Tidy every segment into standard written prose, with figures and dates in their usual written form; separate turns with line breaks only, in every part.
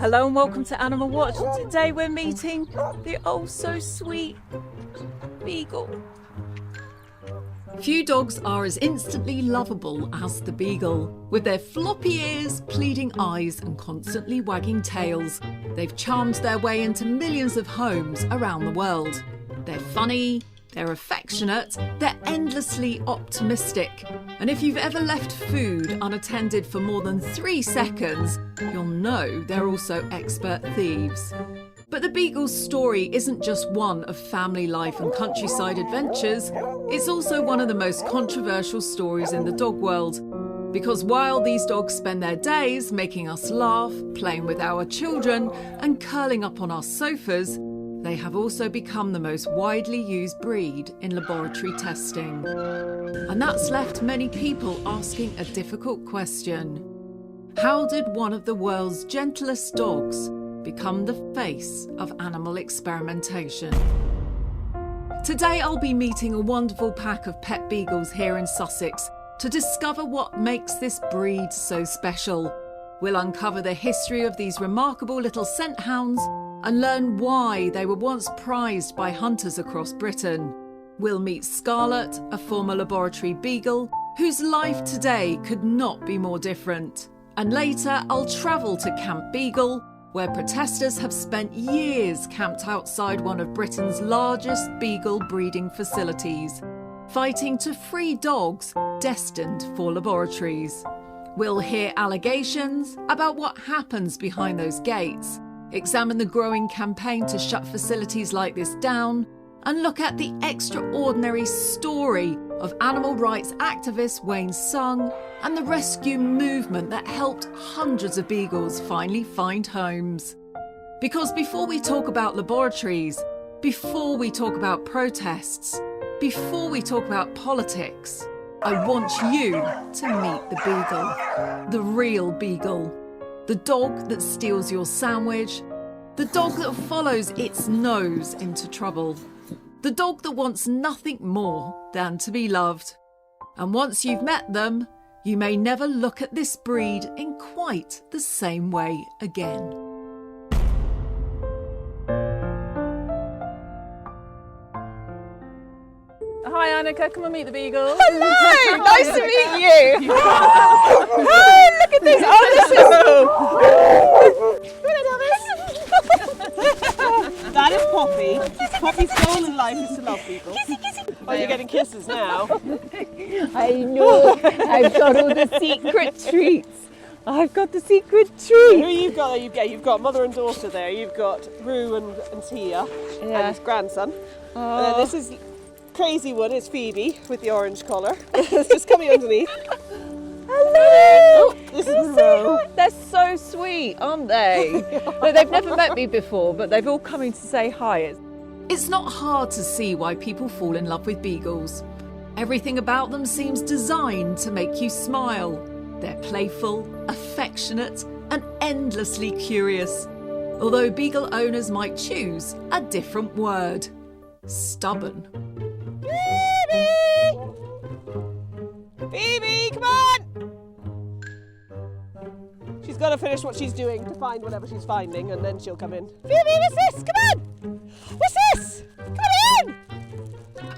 Hello and welcome to Animal Watch. Today we're meeting the oh so sweet Beagle.
Few dogs are as instantly lovable as the Beagle. With their floppy ears, pleading eyes and constantly wagging tails, they've charmed their way into millions of homes around the world. They're funny, they're affectionate, they're endlessly optimistic. And if you've ever left food unattended for more than 3 seconds, you'll know they're also expert thieves. But the Beagle's story isn't just one of family life and countryside adventures, it's also one of the most controversial stories in the dog world. Because while these dogs spend their days making us laugh, playing with our children, and curling up on our sofas, they have also become the most widely used breed in laboratory testing. And that's left many people asking a difficult question. How did one of the world's gentlest dogs become the face of animal experimentation? Today I'll be meeting a wonderful pack of pet beagles here in Sussex to discover what makes this breed so special. We'll uncover the history of these remarkable little scent hounds and learn why they were once prized by hunters across Britain. We'll meet Scarlett, a former laboratory beagle, whose life today could not be more different. And later I'll travel to Camp Beagle, where protesters have spent years camped outside one of Britain's largest beagle breeding facilities, fighting to free dogs destined for laboratories. We'll hear allegations about what happens behind those gates, examine the growing campaign to shut facilities like this down, and look at the extraordinary story of animal rights activist Wayne Sung and the rescue movement that helped hundreds of beagles finally find homes. Because before we talk about laboratories, before we talk about protests, before we talk about politics, I want you to meet the Beagle, the real Beagle. The dog that steals your sandwich, the dog that follows its nose into trouble, the dog that wants nothing more than to be loved. And once you've met them, you may never look at this breed in quite the same way again.
Hi Annika, come and meet the Beagle.
Hello, nice to meet you. Hi, look at this. Oh, this is.
That is Poppy. Poppy's goal in life is to love people. Oh, you're getting kisses now.
I know. I've got all the secret treats. I've got the secret treats.
Who you've got there? You've got mother and daughter there. You've got Rue and Tia and his grandson. And then this is crazy one. It's Phoebe with the orange collar. It's just coming underneath.
Hello!
This is Monroe.
They're so sweet, aren't they? No, they've never met me before, but they've all come in to say hi.
It's not hard to see why people fall in love with beagles. Everything about them seems designed to make you smile. They're playful, affectionate, and endlessly curious. Although beagle owners might choose a different word. Stubborn.
Phoebe, come on! She's got to finish what she's doing to find whatever she's finding, and then she'll come in. Phoebe, what's this? Come on! What's this? Come in!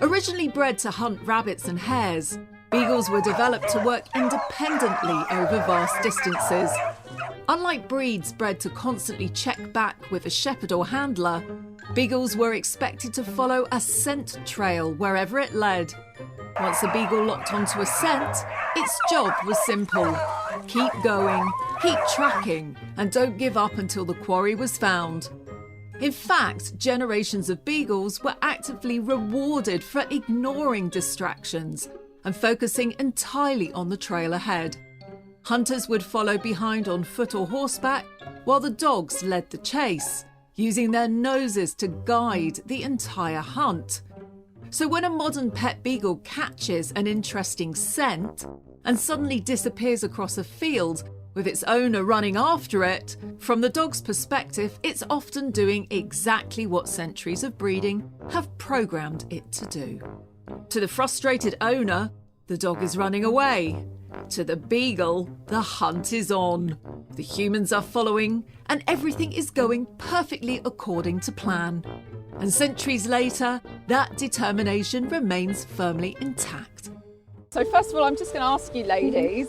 Originally bred to hunt rabbits and hares, beagles were developed to work independently over vast distances. Unlike breeds bred to constantly check back with a shepherd or handler, beagles were expected to follow a scent trail wherever it led. Once a beagle locked onto a scent, its job was simple. Keep going, keep tracking, and don't give up until the quarry was found. In fact, generations of beagles were actively rewarded for ignoring distractions and focusing entirely on the trail ahead. Hunters would follow behind on foot or horseback, while the dogs led the chase, using their noses to guide the entire hunt. So when a modern pet beagle catches an interesting scent and suddenly disappears across a field with its owner running after it, from the dog's perspective, it's often doing exactly what centuries of breeding have programmed it to do. To the frustrated owner, the dog is running away. To the Beagle, the hunt is on. The humans are following, and everything is going perfectly according to plan. And centuries later, that determination remains firmly intact.
So first of all, I'm just going to ask you ladies,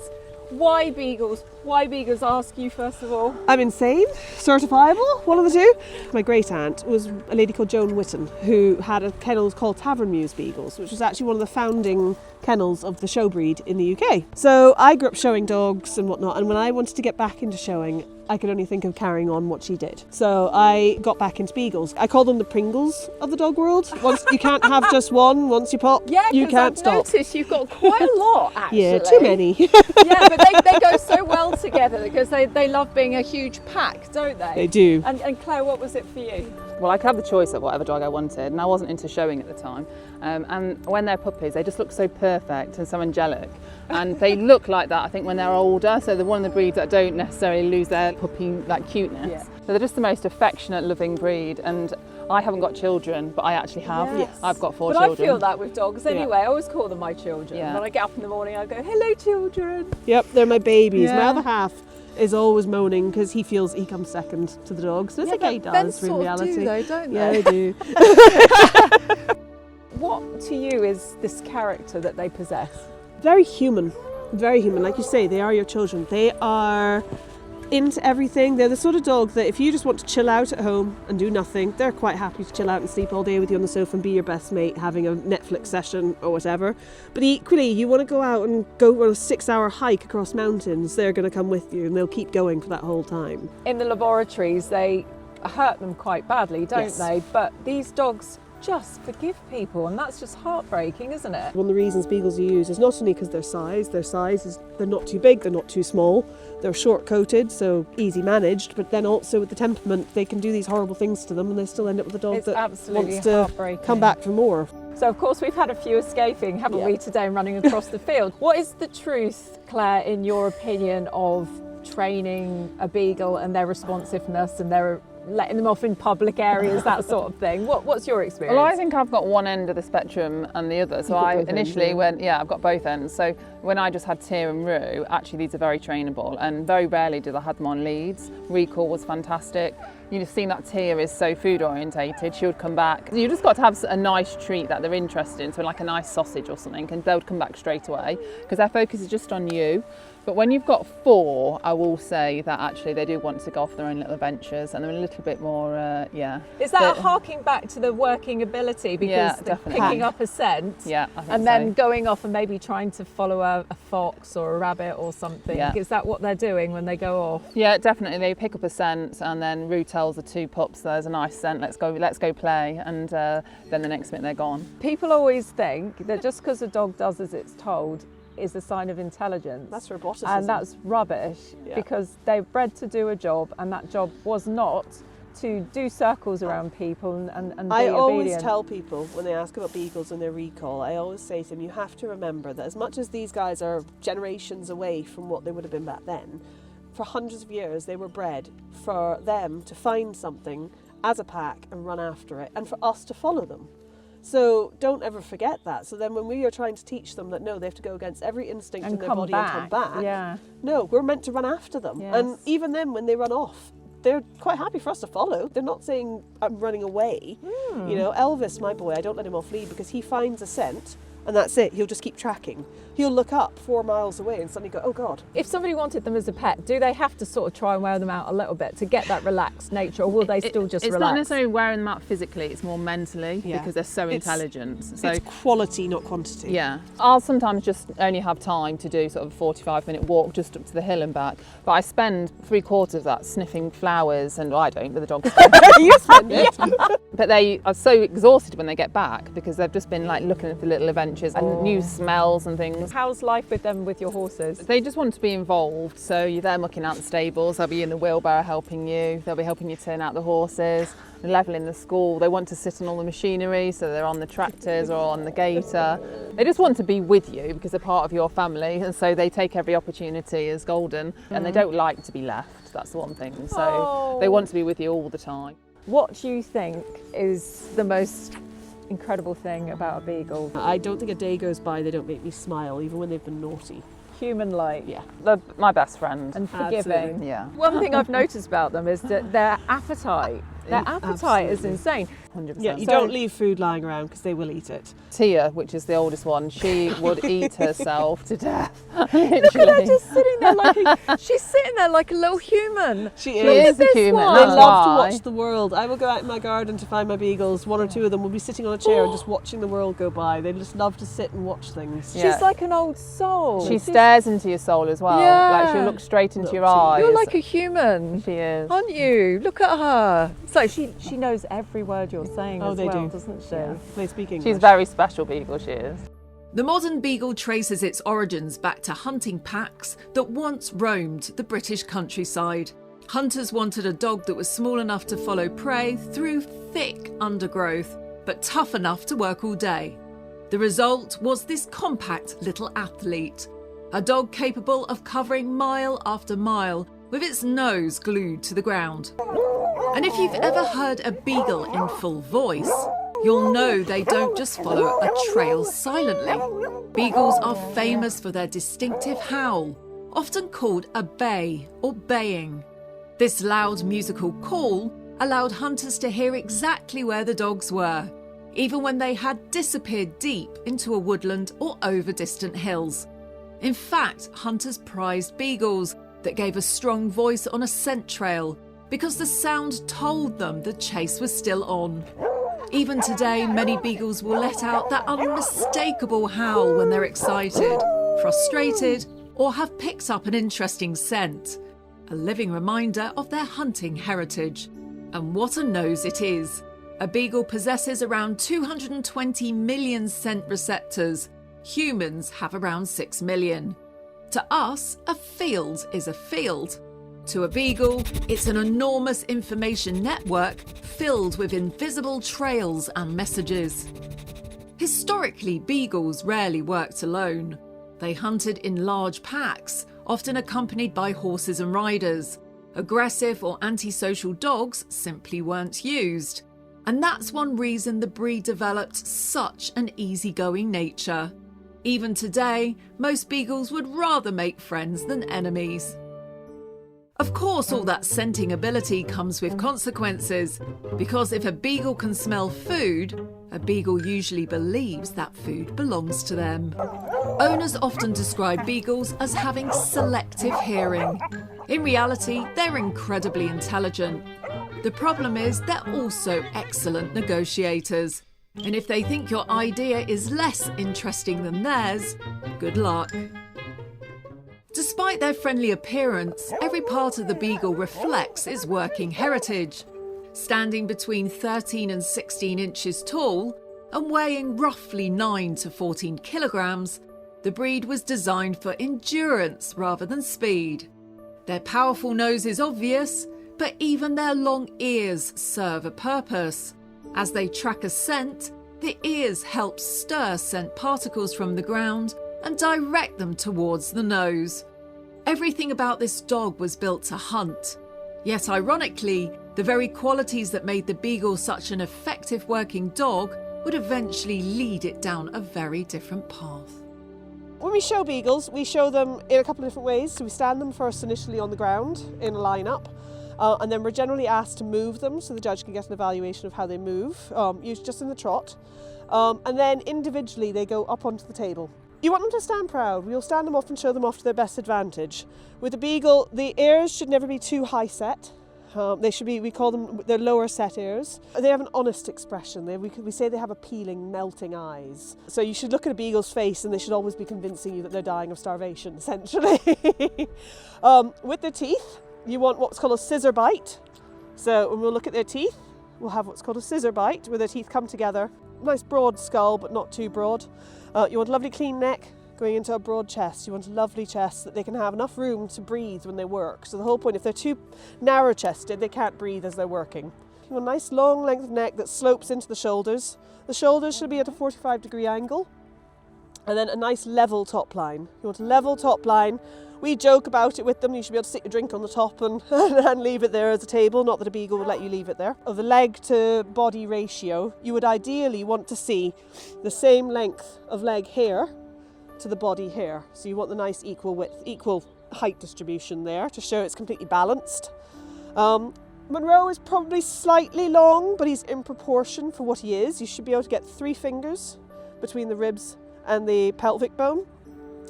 why Beagles? Why Beagles? Ask you first of all.
I'm insane, certifiable, one of the two. My great aunt was a lady called Joan Whitton, who had a kennel called Tavern Mews Beagles, which was actually one of the founding kennels of the show breed in the UK. So I grew up showing dogs and whatnot, and when I wanted to get back into showing, I could only think of carrying on what she did. So I got back into Beagles. I call them the Pringles of the dog world. Once you can't have just one, once you pop, you can't
I've
stop.
noticed you've got quite a lot actually.
Yeah, too many.
Yeah, but they go so well together because they love being a huge pack, don't they?
They do.
And Claire, what was it for you?
Well, I could have the choice of whatever dog I wanted, and I wasn't into showing at the time. And when they're puppies, they just look so perfect and so angelic. And they look like that, I think, when they're older. So they're one of the breeds that don't necessarily lose their puppy cuteness.
Yeah.
So they're just the most affectionate, loving breed. And I haven't got children, but I actually have.
Yes.
I've got 4
But
children.
I feel that with dogs anyway. I always call them my children.
Yeah.
When I get up in the morning, I go, "Hello, children."
Yep, they're my babies. My
Yeah.
other half is always moaning because he feels he comes second to the dogs. And it's okay, he
but
does
men
in
sort
reality.
of do though, don't
Yeah,
they?
they do.
What to you is this character that they possess?
Very human. Very human. Like you say, they are your children. They are into everything. They're the sort of dog that if you just want to chill out at home and do nothing, they're quite happy to chill out and sleep all day with you on the sofa and be your best mate, having a Netflix session or whatever. But equally, you want to go out and go on a 6-hour hike across mountains, they're going to come with you and they'll keep going for that whole time.
In the laboratories, they hurt them quite badly, don't
Yes.
they? But these dogs just forgive people, and that's just heartbreaking, isn't it?
One of the reasons Beagles are used is not only because their size is they're not too big, they're not too small, they're short coated, so easy managed, but then also with the temperament, they can do these horrible things to them and they still end up with a dog
It's
that
absolutely
wants to
heartbreaking.
come back for more.
So of course we've had a few escaping, haven't we, today, and running across the field. What is the truth, Claire, in your opinion, of training a Beagle and their responsiveness and their letting them off in public areas, that sort of thing? What's your experience?
Well, I think I've got one end of the spectrum and the other. So
You've got
I
both ends,
initially
yeah.
went, I've got both ends. So when I just had Tyr and Rue, actually these are very trainable, and very rarely did I have them on leads. Recall was fantastic. You've seen that Tyr is so food orientated, she would come back. You just got to have a nice treat that they're interested in, so like a nice sausage or something, and they would come back straight away because their focus is just on you. But when you've got 4, I will say that actually they do want to go off their own little adventures, and they're a little bit more,
Is that harking back to the working ability, because
Yeah,
they're
definitely.
picking up a scent
Yeah, I think
and then
so.
going off and maybe trying to follow a fox or a rabbit or something?
Yeah.
Is that what they're doing when they go off?
Yeah, definitely. They pick up a scent, and then Rue tells the 2 pups, "There's a nice scent. Let's go play." And then the next minute they're gone.
People always think that just because a dog does as it's told is a sign of intelligence.
That's roboticism.
And that's rubbish,
Yeah.
because they're bred to do a job, and that job was not to do circles around people and be
I always
obedient.
tell people when they ask about Beagles and their recall, I always say to them, you have to remember that as much as these guys are generations away from what they would have been back then, for hundreds of years they were bred for them to find something as a pack and run after it, and for us to follow them. So don't ever forget that. So then when we are trying to teach them that no, they have to go against every instinct
And
in their
come
body
back.
and come back,
Yeah.
no, we're meant to run after them.
Yes.
And even then when they run off, they're quite happy for us to follow. They're not saying I'm running away. You know, Elvis, my boy, I don't let him off lead because he finds a scent and that's it. He'll just keep tracking. He'll look up 4 miles away and suddenly go, oh God.
If somebody wanted them as a pet, do they have to sort of try and wear them out a little bit to get that relaxed nature, or will they still just
It's
relax?
not necessarily wearing them out physically, it's more mentally,
Yeah.
because they're so
It's-
intelligent. So
It's quality, not quantity.
yeah, I'll sometimes just only have time to do sort of a 45-minute walk just up to the hill and back, but I spend 3/4 of that sniffing flowers, and well, I don't, but the dogs do.
You spend it.
But they are so exhausted when they get back because they've just been like looking for little adventures and new smells and things.
How's life with them, with your horses?
They just want to be involved, so you're there mucking out the stables, they'll be in the wheelbarrow helping you, they'll be helping you turn out the horses, levelling the school, they want to sit on all the machinery, so they're on the tractors or on the gator. They just want to be with you because they're part of your family, and so they take every opportunity as golden, and they don't like to be left, that's the one thing, so they want to be with you all the time.
What do you think is the most incredible thing about a Beagle?
I don't think a day goes by they don't make me smile, even when they've been naughty.
human-like.
Yeah.
They're my best friend.
And forgiving.
Absolutely.
Yeah.
One thing I've noticed about them is that their appetite is insane. 100%.
Yeah, you
So-
don't leave food lying around because they will eat it.
Tia, which is the oldest one, she would eat herself to death.
Look at her
Literally.
just sitting there she's sitting there like a little human.
She
She
is.
is a human.
one.
They
That's
love to
why.
watch the world. I will go out in my garden to find my beagles. One or two of them will be sitting on a chair and just watching the world go by. They just love to sit and watch things.
Yeah.
She's like an old soul.
She
She's-
stares into your soul as well.
Yeah.
Like she'll look straight into your
Look,
eyes.
You're like a human,
She is.
aren't you? Look at her. So she knows every word you're saying
Oh,
as
they
well,
do.
doesn't she?
Yeah. They speak English.
She's very special Beagle, she is.
The modern beagle traces its origins back to hunting packs that once roamed the British countryside. Hunters wanted a dog that was small enough to follow prey through thick undergrowth, but tough enough to work all day. The result was this compact little athlete, a dog capable of covering mile after mile with its nose glued to the ground. And if you've ever heard a beagle in full voice, you'll know they don't just follow a trail silently. Beagles are famous for their distinctive howl, often called a bay or baying. This loud musical call allowed hunters to hear exactly where the dogs were, even when they had disappeared deep into a woodland or over distant hills. In fact, hunters prized beagles that gave a strong voice on a scent trail because the sound told them the chase was still on. Even today, many beagles will let out that unmistakable howl when they're excited, frustrated, or have picked up an interesting scent. A living reminder of their hunting heritage. And what a nose it is. A beagle possesses around 220 million scent receptors. Humans have around 6 million. To us, a field is a field. To a beagle, it's an enormous information network filled with invisible trails and messages. Historically, beagles rarely worked alone. They hunted in large packs, often accompanied by horses and riders. Aggressive or antisocial dogs simply weren't used. And that's one reason the breed developed such an easygoing nature. Even today, most beagles would rather make friends than enemies. Of course, all that scenting ability comes with consequences, because if a beagle can smell food, a beagle usually believes that food belongs to them. Owners often describe beagles as having selective hearing. In reality, they're incredibly intelligent. The problem is they're also excellent negotiators. And if they think your idea is less interesting than theirs, good luck. Despite their friendly appearance, every part of the beagle reflects its working heritage. Standing between 13 and 16 inches tall and weighing roughly 9 to 14 kilograms, the breed was designed for endurance rather than speed. Their powerful nose is obvious, but even their long ears serve a purpose. As they track a scent, the ears help stir scent particles from the ground and direct them towards the nose. Everything about this dog was built to hunt. Yet ironically, the very qualities that made the beagle such an effective working dog would eventually lead it down a very different path.
When we show beagles, we show them in a couple of different ways. So we stand them first initially on the ground in a line-up, and then we're generally asked to move them so the judge can get an evaluation of how they move, usually just in the trot. And then individually they go up onto the table. You want them to stand proud. We'll stand them off and show them off to their best advantage. With the beagle, the ears should never be too high set. They should be, we call them their lower set ears. They have an honest expression. We say they have appealing, melting eyes. So you should look at a beagle's face and they should always be convincing you that they're dying of starvation, essentially. With their teeth, you want what's called a scissor bite. So when we'll look at their teeth, we'll have what's called a scissor bite, where their teeth come together. Nice broad skull, but not too broad. You want a lovely clean neck going into a broad chest. You want a lovely chest that they can have enough room to breathe when they work. So the whole point, if they're too narrow chested, they can't breathe as they're working. You want a nice long length of neck that slopes into the shoulders. The shoulders should be at a 45-degree angle. And then a nice level top line. You want a level top line. We joke about it with them. You should be able to sit your drink on the top and leave it there as a table. Not that a beagle would let you leave it there. Of the leg to body ratio, you would ideally want to see the same length of leg hair to the body here. So you want the nice equal width, equal height distribution there to show it's completely balanced. Monroe is probably slightly long, but he's in proportion for what he is. You should be able to get 3 fingers between the ribs and the pelvic bone.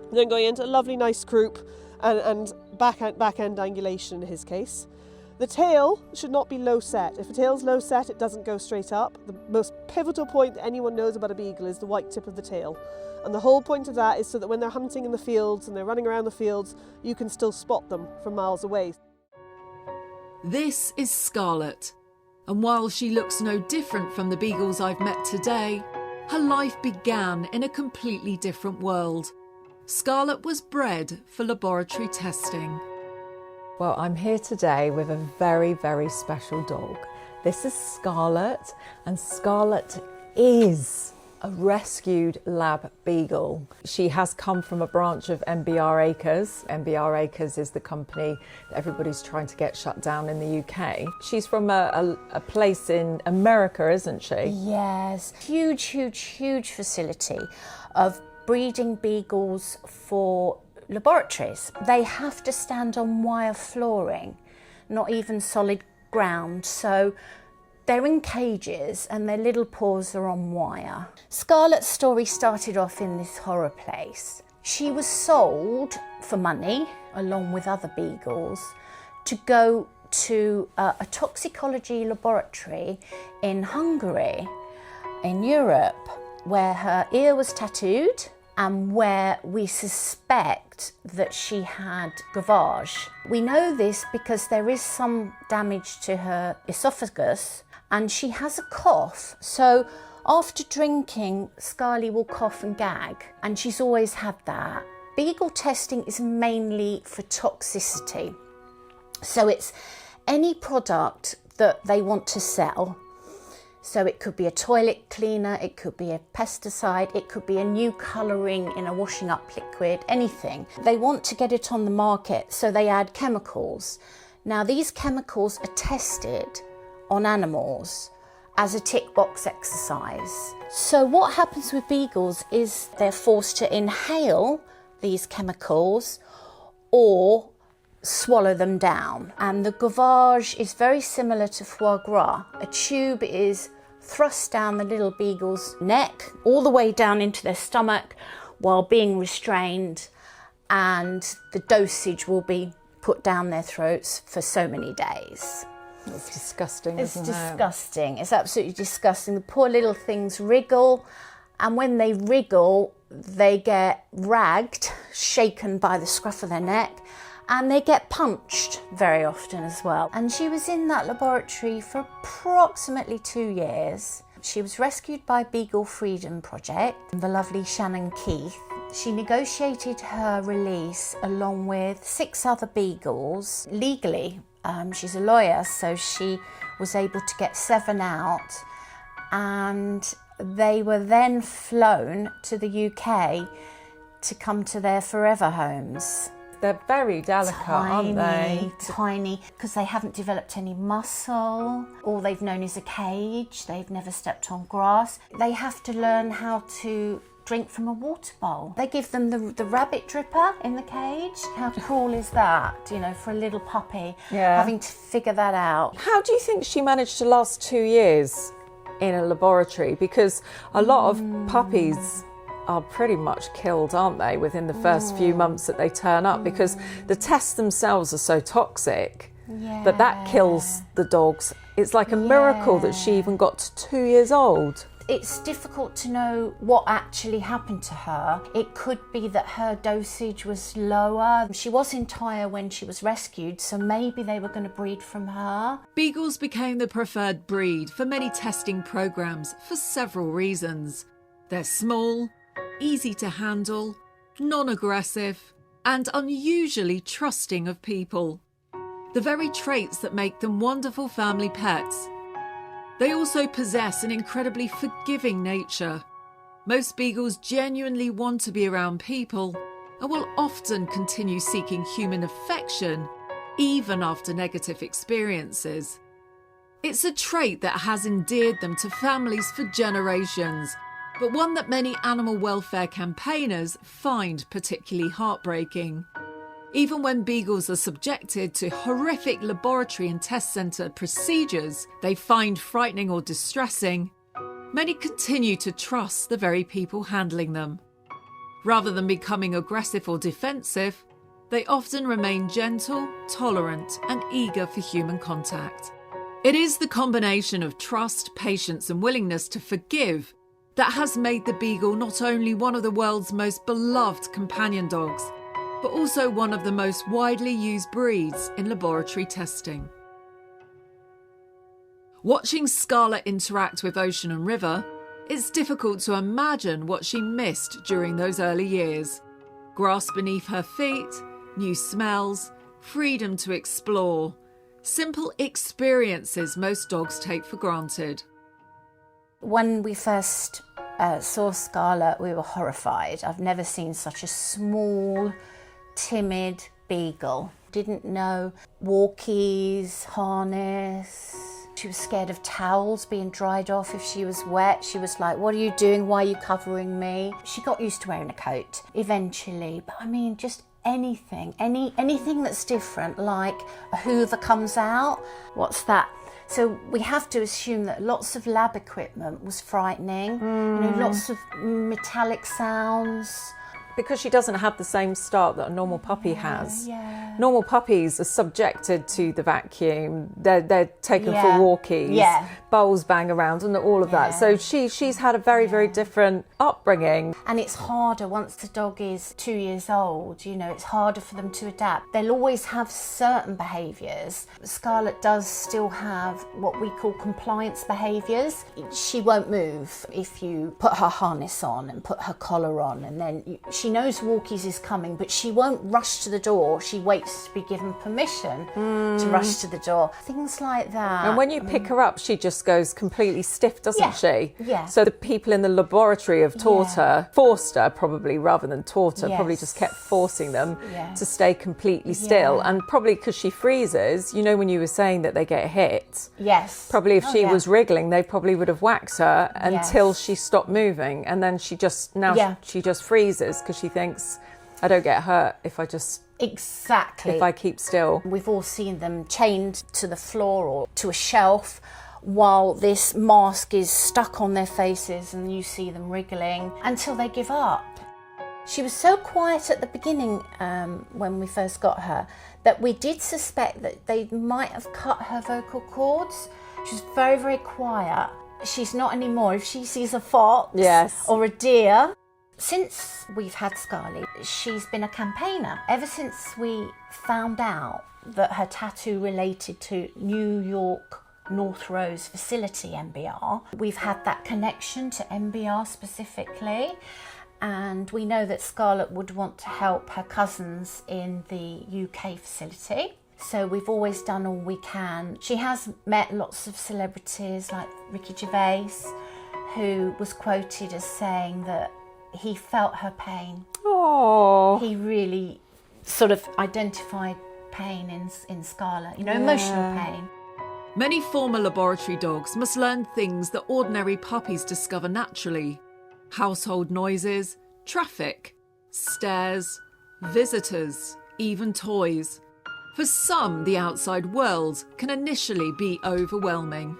And then going into a lovely nice croup and back end angulation in his case. The tail should not be low set. If a tail's low set, it doesn't go straight up. The most pivotal point that anyone knows about a beagle is the white tip of the tail. And the whole point of that is so that when they're hunting in the fields and they're running around the fields, you can still spot them from miles away.
This is Scarlett, and while she looks no different from the beagles I've met today, her life began in a completely different world. Scarlett was bred for laboratory testing.
Well, I'm here today with a very, very special dog. This is Scarlet, and Scarlet is a rescued lab beagle. She has come from a branch of MBR Acres. MBR Acres is the company that everybody's trying to get shut down in the UK. She's from a place in America, isn't she?
Yes, huge facility of breeding beagles for laboratories. They have to stand on wire flooring, not even solid ground. So they're in cages and their little paws are on wire. Scarlett's story started off in this horror place. She was sold for money, along with other beagles, to go to a toxicology laboratory in Hungary, in Europe, where her ear was tattooed and where we suspect that she had gavage. We know this because there is some damage to her esophagus and she has a cough. So after drinking, Scarly will cough and gag, and she's always had that. Beagle testing is mainly for toxicity. So it's any product that they want to sell. So it could be a toilet cleaner, it could be a pesticide, it could be a new colouring in a washing up liquid, anything. They want to get it on the market, so they add chemicals. Now these chemicals are tested on animals as a tick box exercise. So what happens with beagles is they're forced to inhale these chemicals or swallow them down. And the gavage is very similar to foie gras. A tube is thrust down the little beagle's neck, all the way down into their stomach while being restrained, and the dosage will be put down their throats for so many days.
It's disgusting,
It's
isn't it?
disgusting. It's absolutely disgusting. The poor little things wriggle, and when they wriggle, they get ragged, shaken by the scruff of their neck, and they get punched very often as well. And she was in that laboratory for approximately 2 years. She was rescued by Beagle Freedom Project, the lovely Shannon Keith. She negotiated her release along with 6 other beagles legally. She's a lawyer, so she was able to get 7 out, and they were then flown to the UK to come to their forever homes.
They're very delicate, aren't they?
Tiny, because they haven't developed any muscle. All they've known is a cage. They've never stepped on grass. They have to learn how to drink from a water bowl. They give them the rabbit dripper in the cage. How cruel is that, you know, for a little puppy, having to figure that out.
How do you think she managed to last 2 years in a laboratory? Because a lot of puppies are pretty much killed, aren't they, within the first few months that they turn up, because the tests themselves are so toxic that kills the dogs. It's like a miracle that she even got to 2 years old.
It's difficult to know what actually happened to her. It could be that her dosage was lower. She was entire when she was rescued, so maybe they were going to breed from her.
Beagles became the preferred breed for many testing programs for several reasons. They're small, easy to handle, non-aggressive, and unusually trusting of people. The very traits that make them wonderful family pets. They also possess an incredibly forgiving nature. Most beagles genuinely want to be around people and will often continue seeking human affection even after negative experiences. It's a trait that has endeared them to families for generations, but one that many animal welfare campaigners find particularly heartbreaking. Even when beagles are subjected to horrific laboratory and test centre procedures they find frightening or distressing, many continue to trust the very people handling them. Rather than becoming aggressive or defensive, they often remain gentle, tolerant, and eager for human contact. It is the combination of trust, patience, and willingness to forgive that has made the Beagle not only one of the world's most beloved companion dogs, but also one of the most widely used breeds in laboratory testing. Watching Scarlett interact with Ocean and River, it's difficult to imagine what she missed during those early years. Grass beneath her feet, new smells, freedom to explore, simple experiences most dogs take for granted.
When we first saw Scarlet, we were horrified. I've never seen such a small, timid beagle. Didn't know walkies, harness. She was scared of towels being dried off if she was wet. She was like, "What are you doing? Why are you covering me?" She got used to wearing a coat eventually, but I mean, just anything that's different, like a hoover comes out. What's that? So we have to assume that lots of lab equipment was frightening, you know, lots of metallic sounds.
Because she doesn't have the same start that a normal puppy has. Normal puppies are subjected to the vacuum. They're taken for walkies. Bowls bang around and all of that. So she's had a very, very different upbringing.
And it's harder once the dog is 2 years old, you know, it's harder for them to adapt. They'll always have certain behaviours. Scarlett does still have what we call compliance behaviours. She won't move if you put her harness on and put her collar on, and then she knows walkies is coming, but she won't rush to the door. She waits to be given permission to rush to the door. Things like that.
And when you pick her up, she just goes completely stiff, doesn't she?
Yeah.
So the people in the laboratory have taught her, forced her probably rather than taught her, probably just kept forcing them to stay completely still. And probably because she freezes, you know, when you were saying that they get hit. Probably if she was wriggling, they probably would have whacked her until she stopped moving. And then she just freezes because she thinks, I don't get hurt if I just...
Exactly.
If I keep still.
We've all seen them chained to the floor or to a shelf while this mask is stuck on their faces, and you see them wriggling until they give up. She was so quiet at the beginning when we first got her that we did suspect that they might have cut her vocal cords. She was very, very quiet. She's not anymore. If she sees a fox or a deer... Since we've had Scarlett, she's been a campaigner. Ever since we found out that her tattoo related to New York North Rose facility MBR, we've had that connection to MBR specifically, and we know that Scarlett would want to help her cousins in the UK facility. So we've always done all we can. She has met lots of celebrities like Ricky Gervais, who was quoted as saying that he felt her pain.
Oh.
He really sort of identified pain in Scarlett, you know, emotional pain.
Many former laboratory dogs must learn things that ordinary puppies discover naturally. Household noises, traffic, stairs, visitors, even toys. For some, the outside world can initially be overwhelming.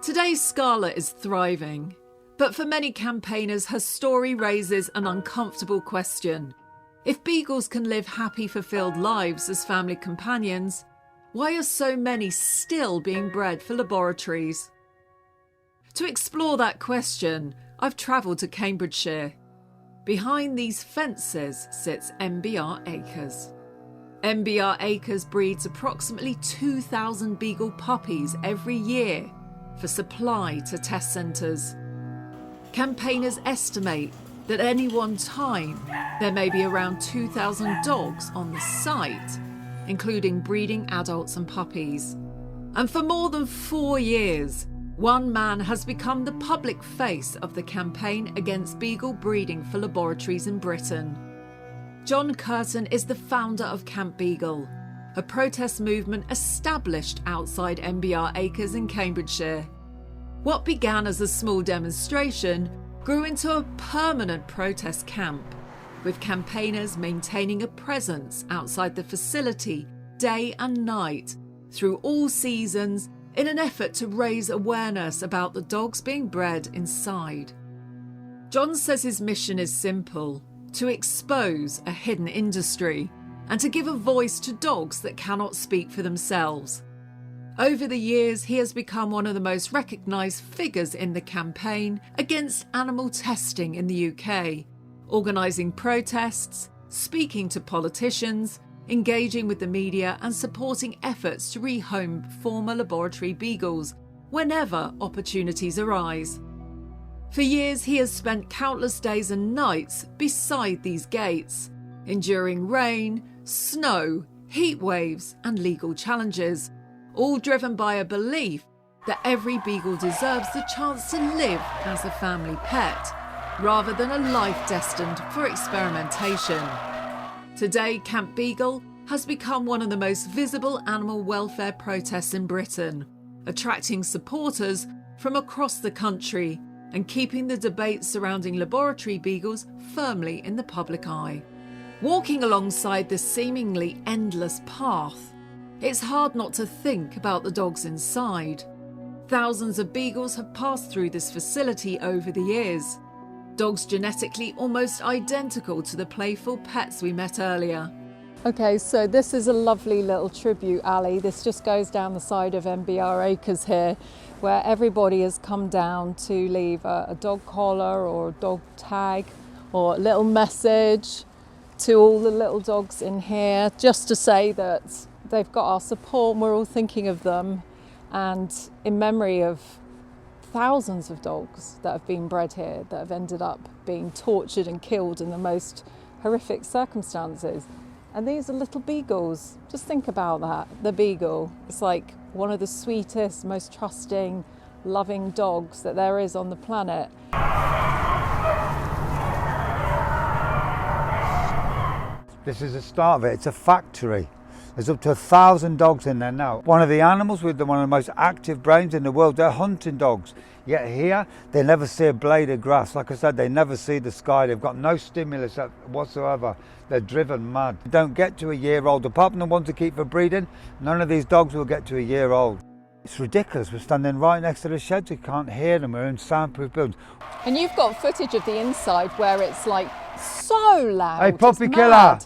Today, Scarlett is thriving. But for many campaigners, her story raises an uncomfortable question. If beagles can live happy, fulfilled lives as family companions, why are so many still being bred for laboratories? To explore that question, I've travelled to Cambridgeshire. Behind these fences sits MBR Acres. MBR Acres breeds approximately 2,000 beagle puppies every year for supply to test centres. Campaigners estimate that at any one time there may be around 2,000 dogs on the site, including breeding adults and puppies. And for more than 4 years, one man has become the public face of the campaign against beagle breeding for laboratories in Britain. John Curtin is the founder of Camp Beagle, a protest movement established outside MBR Acres in Cambridgeshire. What began as a small demonstration grew into a permanent protest camp, with campaigners maintaining a presence outside the facility day and night through all seasons in an effort to raise awareness about the dogs being bred inside. John says his mission is simple: to expose a hidden industry and to give a voice to dogs that cannot speak for themselves. Over the years, he has become one of the most recognised figures in the campaign against animal testing in the UK, organising protests, speaking to politicians, engaging with the media and supporting efforts to rehome former laboratory beagles whenever opportunities arise. For years, he has spent countless days and nights beside these gates, enduring rain, snow, heat waves and legal challenges, all driven by a belief that every beagle deserves the chance to live as a family pet, rather than a life destined for experimentation. Today, Camp Beagle has become one of the most visible animal welfare protests in Britain, attracting supporters from across the country and keeping the debate surrounding laboratory beagles firmly in the public eye. Walking alongside this seemingly endless path, it's hard not to think about the dogs inside. Thousands of beagles have passed through this facility over the years. Dogs genetically almost identical to the playful pets we met earlier.
Okay, so this is a lovely little tribute alley. This just goes down the side of MBR Acres here, where everybody has come down to leave a dog collar or a dog tag or a little message to all the little dogs in here, just to say that they've got our support and we're all thinking of them, and in memory of thousands of dogs that have been bred here that have ended up being tortured and killed in the most horrific circumstances. And these are little beagles. Just think about that. The beagle is like one of the sweetest, most trusting, loving dogs that there is on the planet.
This is the start of it. It's a factory. There's up to 1,000 dogs in there now. One of the animals with one of the most active brains in the world. They're hunting dogs. Yet here, they never see a blade of grass. Like I said, they never see the sky. They've got no stimulus whatsoever. They're driven mad. They don't get to a year old. Apart from the ones that keep for breeding, none of these dogs will get to a year old. It's ridiculous. We're standing right next to the sheds. You can't hear them. We're in soundproof buildings.
And you've got footage of the inside where it's like so loud.
Hey, puppy killer.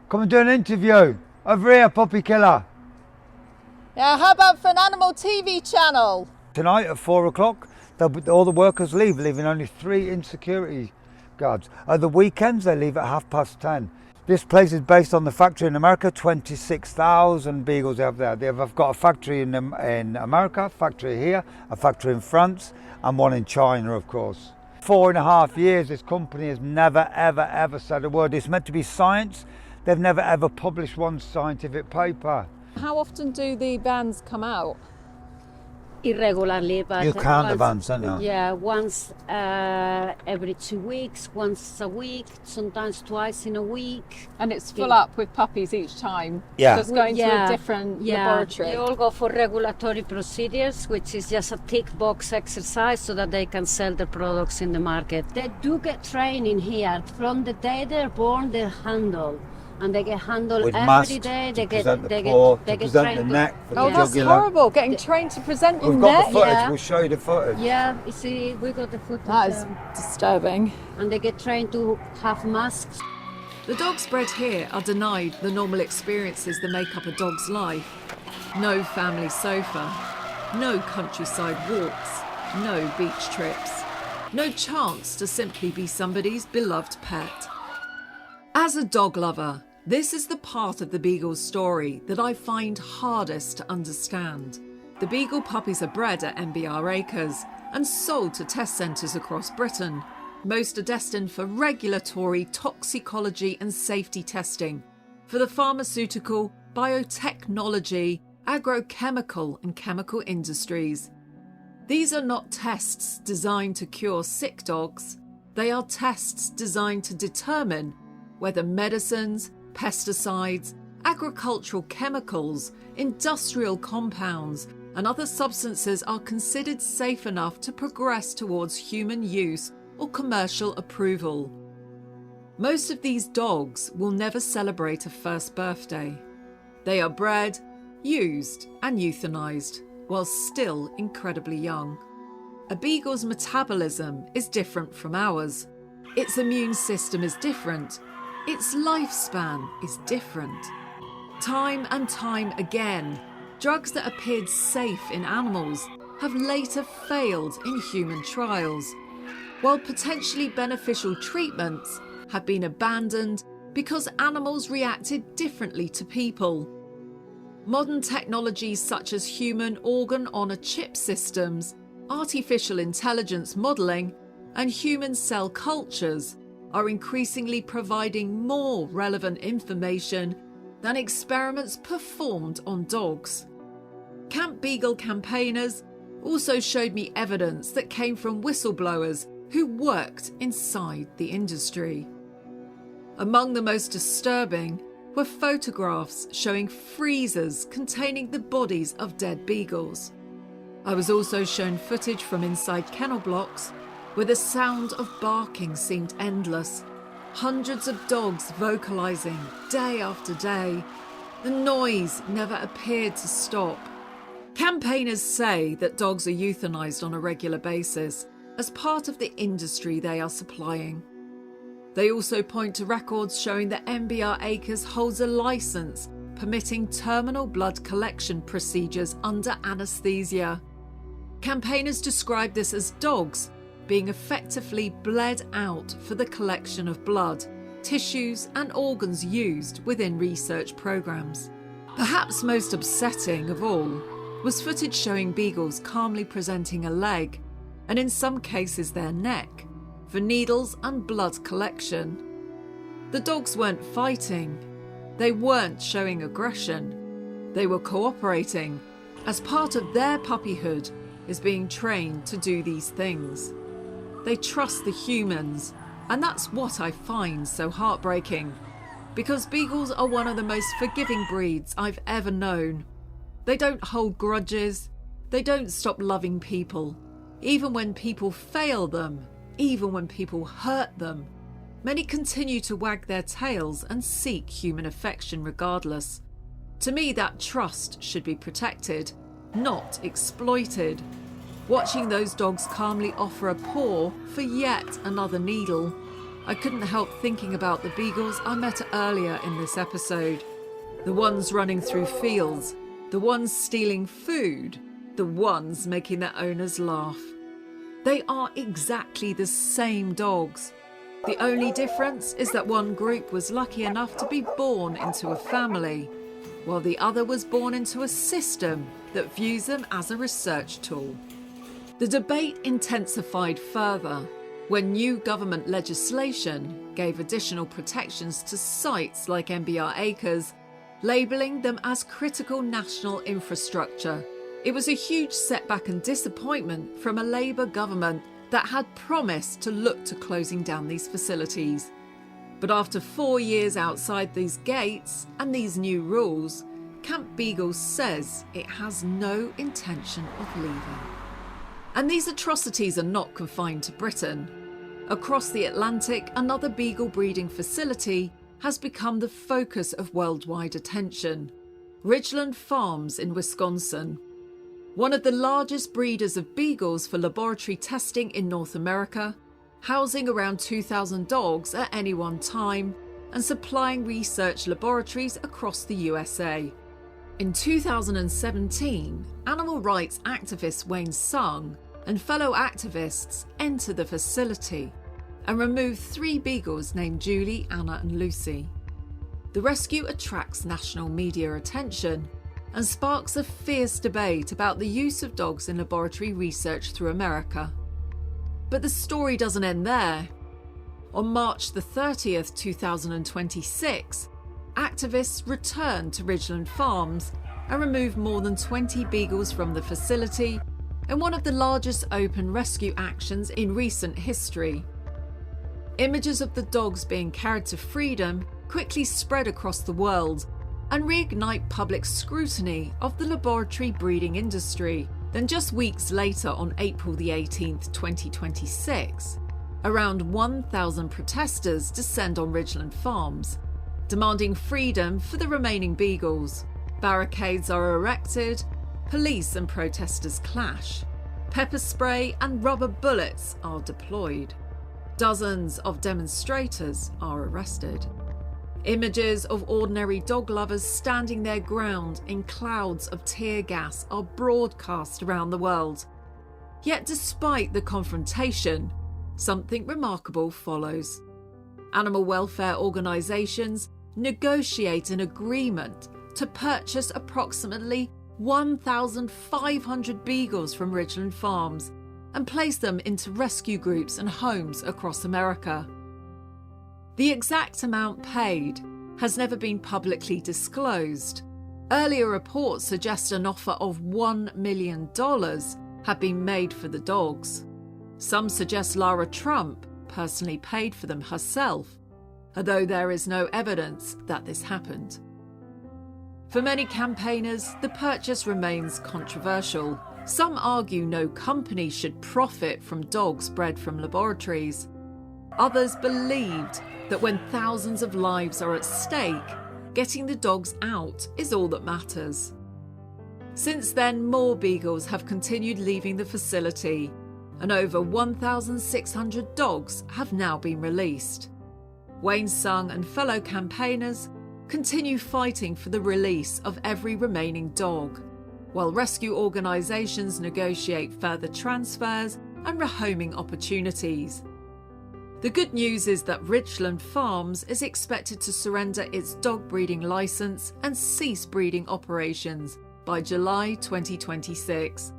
Come and do an interview. Over here, puppy killer.
Yeah, how about for an animal TV channel?
Tonight at 4 o'clock, all the workers leave, leaving only 3 insecurity guards. At the weekends, they leave at 10:30. This place is based on the factory in America. 26,000 beagles they have there. They've got a factory in America, a factory here, a factory in France, and one in China, of course. 4.5 years, this company has never, ever, ever said a word. It's meant to be science. They've never, ever published one scientific paper.
How often do the bands come out?
Irregularly, but
You count the bands, don't you?
Yeah, once every 2 weeks, once a week, sometimes twice in a week.
And it's full up with puppies each time?
Yeah.
Just going to a different laboratory?
They all go for regulatory procedures, which is just a tick box exercise so that they can sell their products in the market. They do get training here. From the day they're born, they're handled. And they get handled
With
every
masks
day. They
to
get
present the
they
paw,
get they
to
get
present
trained
the
to-
neck for the
Oh, that's
jugular.
horrible, getting trained to present in
We've got
net.
the footage,
Yeah.
we'll show you the footage.
Yeah, you see, we got the footage.
That is disturbing.
And they get trained to have masks.
The dogs bred here are denied the normal experiences that make up a dog's life. No family sofa, no countryside walks, no beach trips, no chance to simply be somebody's beloved pet. As a dog lover, this is the part of the Beagle's story that I find hardest to understand. The Beagle puppies are bred at MBR Acres and sold to test centres across Britain. Most are destined for regulatory toxicology and safety testing, for the pharmaceutical, biotechnology, agrochemical and chemical industries. These are not tests designed to cure sick dogs. They are tests designed to determine whether medicines, pesticides, agricultural chemicals, industrial compounds and other substances are considered safe enough to progress towards human use or commercial approval. Most of these dogs will never celebrate a first birthday. They are bred, used and euthanized while still incredibly young. A beagle's metabolism is different from ours. Its immune system is different. Its lifespan is different. Time and time again, drugs that appeared safe in animals have later failed in human trials, while potentially beneficial treatments have been abandoned because animals reacted differently to people. Modern technologies such as human organ-on-a-chip systems, artificial intelligence modelling, and human cell cultures are increasingly providing more relevant information than experiments performed on dogs. Camp Beagle campaigners also showed me evidence that came from whistleblowers who worked inside the industry. Among the most disturbing were photographs showing freezers containing the bodies of dead beagles. I was also shown footage from inside kennel blocks where the sound of barking seemed endless. Hundreds of dogs vocalising day after day. The noise never appeared to stop. Campaigners say that dogs are euthanised on a regular basis as part of the industry they are supplying. They also point to records showing that MBR Acres holds a licence permitting terminal blood collection procedures under anaesthesia. Campaigners describe this as dogs being effectively bled out for the collection of blood, tissues and organs used within research programmes. Perhaps most upsetting of all was footage showing beagles calmly presenting a leg, and in some cases their neck, for needles and blood collection. The dogs weren't fighting. They weren't showing aggression. They were cooperating, as part of their puppyhood is being trained to do these things. They trust the humans, and that's what I find so heartbreaking, because beagles are one of the most forgiving breeds I've ever known. They don't hold grudges. They don't stop loving people, even when people fail them, even when people hurt them. Many continue to wag their tails and seek human affection regardless. To me, that trust should be protected, not exploited. Watching those dogs calmly offer a paw for yet another needle, I couldn't help thinking about the beagles I met earlier in this episode. The ones running through fields, the ones stealing food, the ones making their owners laugh. They are exactly the same dogs. The only difference is that one group was lucky enough to be born into a family, while the other was born into a system that views them as a research tool. The debate intensified further when new government legislation gave additional protections to sites like MBR Acres, labelling them as critical national infrastructure. It was a huge setback and disappointment from a Labour government that had promised to look to closing down these facilities. But after 4 years outside these gates and these new rules, Camp Beagle says it has no intention of leaving. And these atrocities are not confined to Britain. Across the Atlantic, another beagle breeding facility has become the focus of worldwide attention. Ridgeland Farms in Wisconsin. One of the largest breeders of beagles for laboratory testing in North America, housing around 2,000 dogs at any one time and supplying research laboratories across the USA. In 2017, animal rights activist Wayne Sung and fellow activists entered the facility and removed 3 beagles named Julie, Anna and Lucy. The rescue attracts national media attention and sparks a fierce debate about the use of dogs in laboratory research through America. But the story doesn't end there. On March the 30th, 2026, activists returned to Ridgeland Farms and removed more than 20 beagles from the facility in one of the largest open rescue actions in recent history. Images of the dogs being carried to freedom quickly spread across the world, and reignite public scrutiny of the laboratory breeding industry. Then just weeks later, on April the 18th, 2026, around 1,000 protesters descend on Ridgeland Farms, demanding freedom for the remaining Beagles. Barricades are erected, police and protesters clash. Pepper spray and rubber bullets are deployed. Dozens of demonstrators are arrested. Images of ordinary dog lovers standing their ground in clouds of tear gas are broadcast around the world. Yet despite the confrontation, something remarkable follows. Animal welfare organisations negotiate an agreement to purchase approximately 1,500 Beagles from Ridgeland Farms and place them into rescue groups and homes across America. The exact amount paid has never been publicly disclosed. Earlier reports suggest an offer of $1 million had been made for the dogs. Some suggest Lara Trump personally paid for them herself, although there is no evidence that this happened. For many campaigners, the purchase remains controversial. Some argue no company should profit from dogs bred from laboratories. Others believed that when thousands of lives are at stake, getting the dogs out is all that matters. Since then, more Beagles have continued leaving the facility, and over 1,600 dogs have now been released. Wayne Sung and fellow campaigners continue fighting for the release of every remaining dog, while rescue organisations negotiate further transfers and rehoming opportunities. The good news is that Ridgeland Farms is expected to surrender its dog breeding licence and cease breeding operations by July 2026.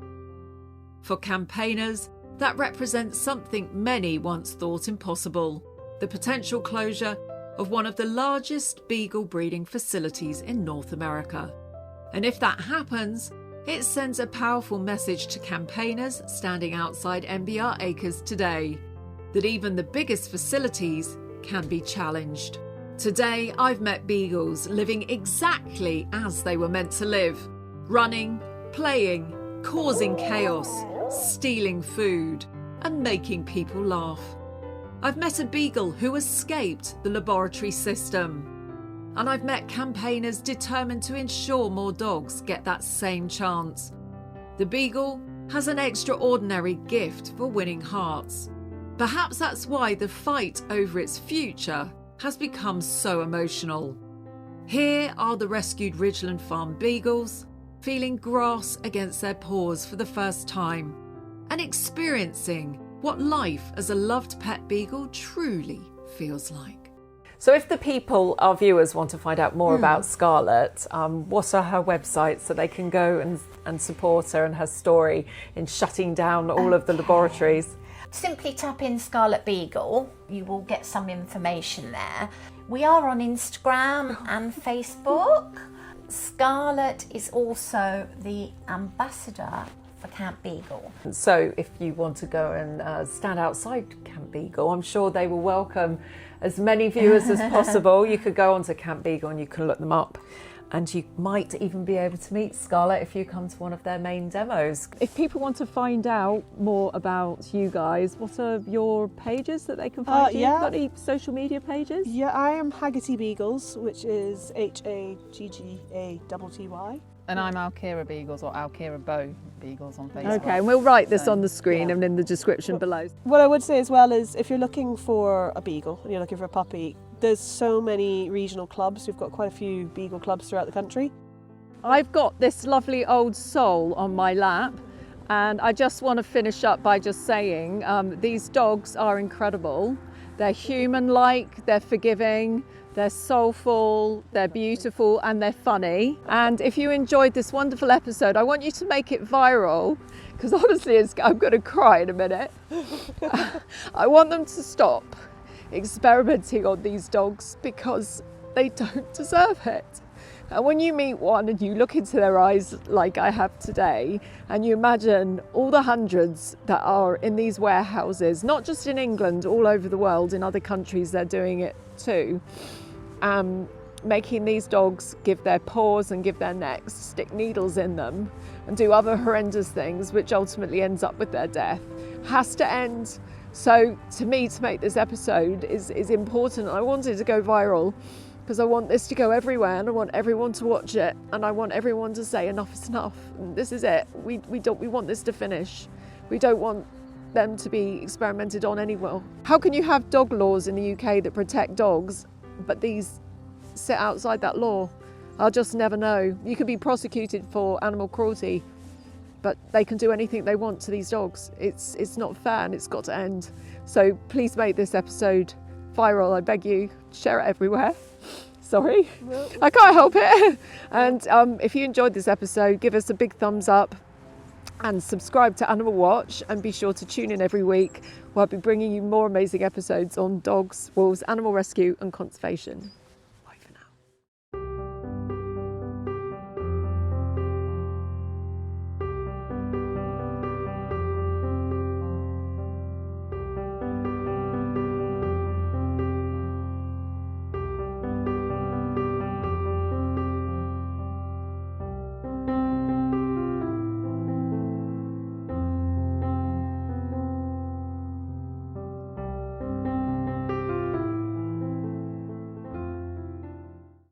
For campaigners, that represents something many once thought impossible: the potential closure of one of the largest Beagle breeding facilities in North America. And if that happens, it sends a powerful message to campaigners standing outside MBR Acres today, that even the biggest facilities can be challenged. Today, I've met Beagles living exactly as they were meant to live: running, playing, causing chaos, stealing food, and making people laugh. I've met a Beagle who escaped the laboratory system. And I've met campaigners determined to ensure more dogs get that same chance. The Beagle has an extraordinary gift for winning hearts. Perhaps that's why the fight over its future has become so emotional. Here are the rescued Ridgeland Farm Beagles, feeling grass against their paws for the first time and experiencing what life as a loved pet Beagle truly feels like.
So if the people, our viewers, want to find out more about Scarlett, what are her websites so they can go and support her and her story in shutting down all of the laboratories?
Simply tap in Scarlet Beagle, you will get some information there. We are on Instagram and Facebook. Scarlett is also the ambassador for Camp Beagle.
So if you want to go and stand outside Camp Beagle, I'm sure they will welcome as many viewers as possible. You could go onto Camp Beagle and you can look them up. And you might even be able to meet Scarlett if you come to one of their main demos. If people want to find out more about you guys, what are your pages that they can find you?
Yeah.
Have you got any social media pages?
Yeah, I am Haggerty Beagles, which is Haggatty.
And I'm Alkira Beagles, or Alkira Bow Beagles on Facebook.
Okay, and we'll write this
So,
on the screen and in the description below.
What I would say as well is, if you're looking for a Beagle and you're looking for a puppy, there's so many regional clubs. We've got quite a few Beagle clubs throughout the country.
I've got this lovely old soul on my lap, and I just want to finish up by just saying these dogs are incredible. They're human-like, they're forgiving, they're soulful, they're beautiful, and they're funny. And if you enjoyed this wonderful episode, I want you to make it viral, because honestly, I'm going to cry in a minute. I want them to stop experimenting on these dogs because they don't deserve it. And when you meet one and you look into their eyes like I have today, and you imagine all the hundreds that are in these warehouses, not just in England, all over the world, in other countries they're doing it too, making these dogs give their paws and give their necks, stick needles in them and do other horrendous things, which ultimately ends up with their death, has to end. So to me, to make this episode is important. I wanted to go viral because I want this to go everywhere, and I want everyone to watch it, and I want everyone to say enough is enough. This is it. We want this to finish. We don't want them to be experimented on anywhere. How can you have dog laws in the UK that protect dogs, but these sit outside that law? I'll just never know. You could be prosecuted for animal cruelty, but they can do anything they want to these dogs. It's not fair, and it's got to end. So please make this episode viral, I beg you. Share it everywhere. Sorry, I can't help it. And if you enjoyed this episode, give us a big thumbs up and subscribe to Animal Watch, and be sure to tune in every week where I'll be bringing you more amazing episodes on dogs, wolves, animal rescue and conservation.